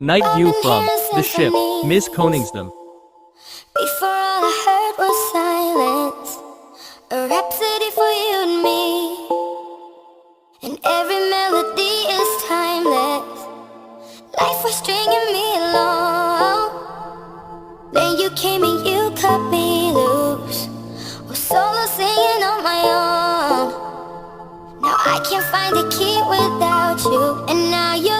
Night view from the ship, Miss Koningsdam. Before all I heard was silence, a rhapsody for you and me. And every melody is timeless. Life was stringing me along. Then you came and you cut me loose. Was solo singing on my own. Now I can't find a key without you. And now you're